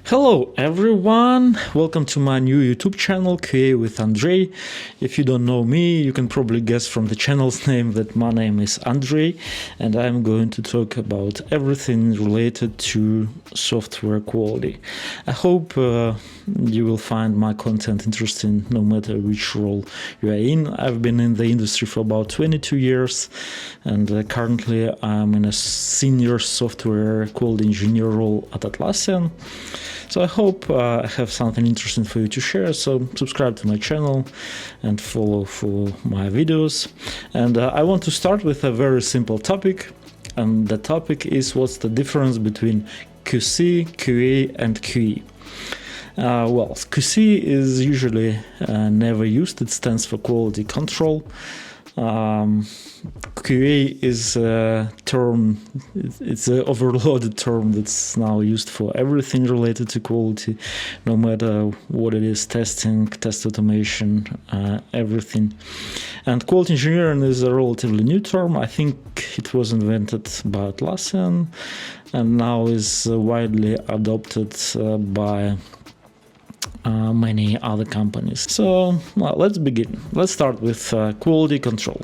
Hello everyone, welcome to my new YouTube channel QA with Andrei. If you don't know me, you can probably guess from the channel's name that my name is Andrei, and I'm going to talk about everything related to software quality. I hope you will find my content interesting no matter which role you are in. I've been in the industry for about 22 years, and currently I'm in a senior software quality engineer role at Atlassian. So I hope I have something interesting for you to share. So subscribe to my channel and follow for my videos. And I want to start with a very simple topic. And the topic is what's the difference between QC, QA, and QE. Well, QC is usually never used. It stands for quality control. QA is a term, it's an overloaded term that's now used for everything related to quality, no matter what it is, testing, test automation, everything. And quality engineering is a relatively new term. I think it was invented by Atlassian and now is widely adopted by many other companies. So let's begin. Let's start with quality control.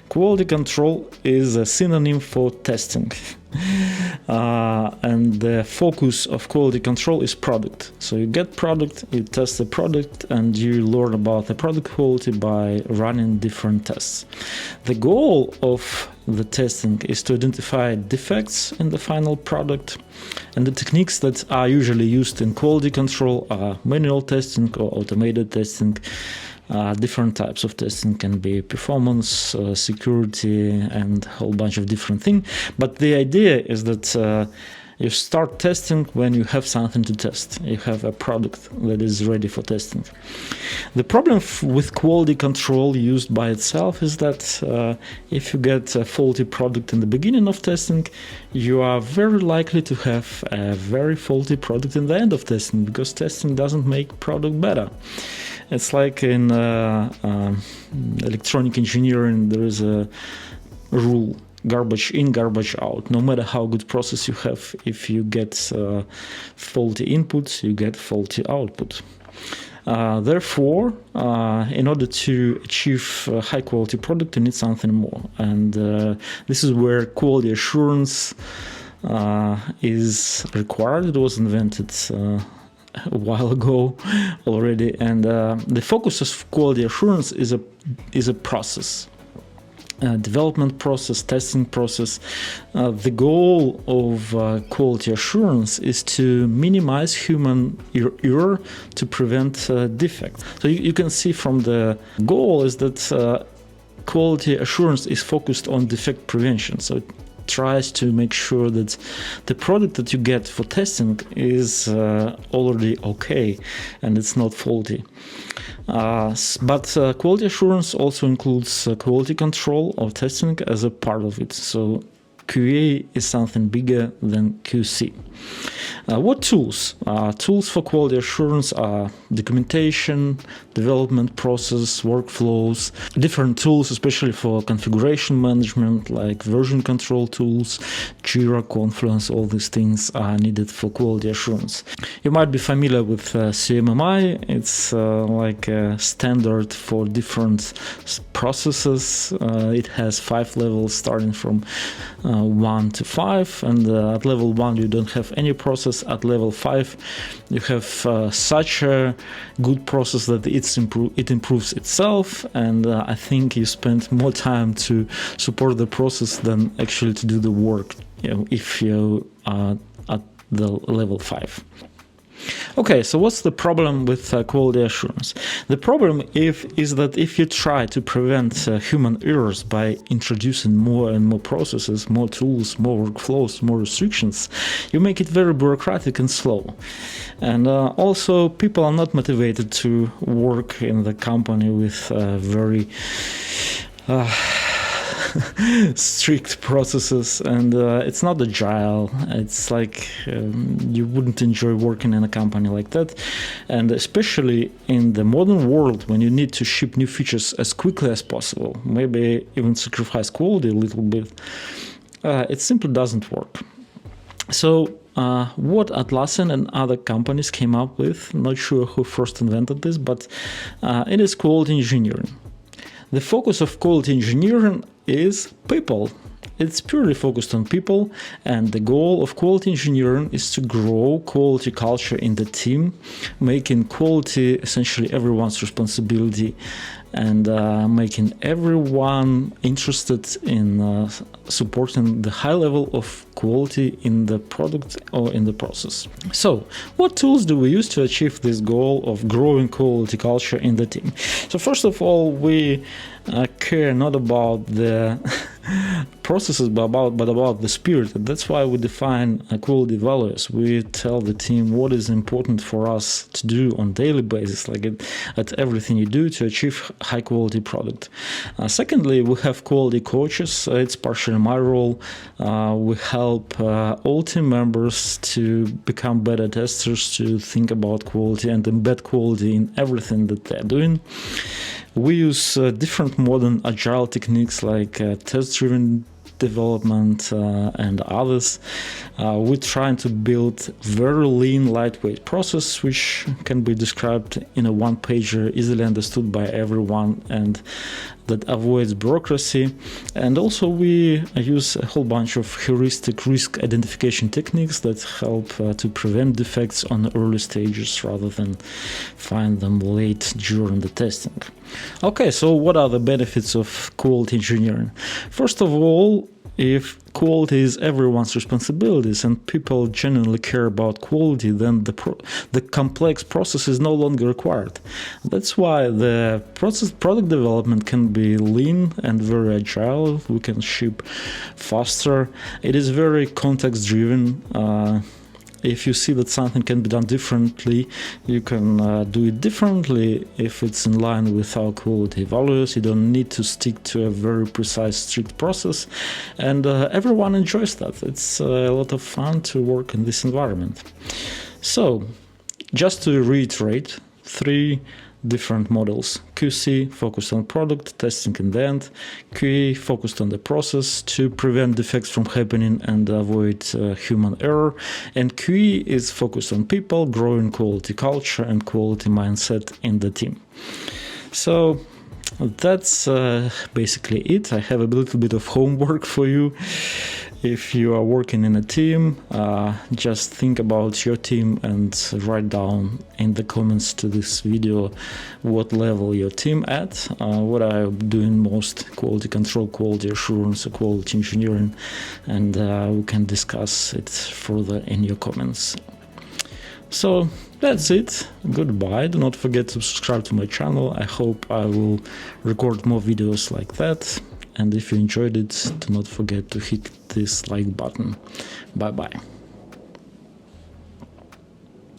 Quality control is a synonym for testing. And the focus of quality control is product. So you get product, you test the product, and you learn about the product quality by running different tests. The goal of the testing is to identify defects in the final product, and the techniques that are usually used in quality control are manual testing or automated testing. Different types of testing can be performance, security, and a whole bunch of different things. But the idea is that you start testing when you have something to test. You have a product that is ready for testing. The problem with quality control used by itself is that if you get a faulty product in the beginning of testing, you are very likely to have a very faulty product in the end of testing, because testing doesn't make product better. It's like in electronic engineering, there is a rule: garbage in, garbage out. No matter how good process you have, if you get faulty inputs, you get faulty output. Therefore, in order to achieve a high quality product, you need something more. And this is where quality assurance is required. It was invented a while ago already, and the focus of quality assurance is a process, development process, testing process. The goal of quality assurance is to minimize human error to prevent defects. So you can see from the goal is that quality assurance is focused on defect prevention. So it tries to make sure that the product that you get for testing is already okay and it's not faulty. But quality assurance also includes quality control or testing as a part of it. So QA is something bigger than QC. What tools? Tools for quality assurance are documentation, development process, workflows, different tools, especially for configuration management, like version control tools, Jira, Confluence. All these things are needed for quality assurance. You might be familiar with CMMI. It's like a standard for different processes. It has 5 levels starting from 1 to 5, and at level 1 you don't have any process. At level 5 you have such a good process that it improves itself, and I think you spend more time to support the process than actually to do the work, if you are at the level 5. Okay, so what's the problem with quality assurance? The problem is that if you try to prevent human errors by introducing more and more processes, more tools, more workflows, more restrictions, you make it very bureaucratic and slow. And also, people are not motivated to work in the company with very strict processes, and it's not agile. It's like you wouldn't enjoy working in a company like that. And especially in the modern world, when you need to ship new features as quickly as possible, maybe even sacrifice quality a little bit, it simply doesn't work. So what Atlassian and other companies came up with. Not sure who first invented this, but it is quality engineering. The focus of quality engineering is people. It's purely focused on people, and the goal of quality engineering is to grow quality culture in the team, making quality essentially everyone's responsibility, and making everyone interested in supporting the high level of quality in the product or in the process. So, what tools do we use to achieve this goal of growing quality culture in the team? So first of all, we care not about the processes but about the spirit. That's why we define quality values. We tell the team what is important for us to do on daily basis, like at everything you do to achieve high quality product. Secondly, we have quality coaches. It's partially my role. We help all team members to become better testers, to think about quality and embed quality in everything that they're doing. We use different modern agile techniques like test-driven development and others. We're trying to build very lean, lightweight process, which can be described in a one-pager, easily understood by everyone, and that avoids bureaucracy. And also we use a whole bunch of heuristic risk identification techniques that help to prevent defects on early stages rather than find them late during the testing. Okay, so what are the benefits of quality engineering? First of all, if quality is everyone's responsibilities and people genuinely care about quality, then the complex process is no longer required. That's why the product development can be lean and very agile. We can ship faster. It is very context-driven. If you see that something can be done differently, you can do it differently if it's in line with our quality values. You don't need to stick to a very precise, strict process, and everyone enjoys that. It's a lot of fun to work in this environment. So, just to reiterate, 3 different models. QC focused on product, testing in the end. QA focused on the process to prevent defects from happening and avoid human error. And QE is focused on people, growing quality culture and quality mindset in the team. So that's basically it. I have a little bit of homework for you. If you are working in a team, just think about your team and write down in the comments to this video what level your team at, what are you doing most, quality control, quality assurance, or quality engineering, and we can discuss it further in your comments. So that's it. Goodbye. Do not forget to subscribe to my channel. I hope I will record more videos like that. And if you enjoyed it, do not forget to hit this like button. Bye bye.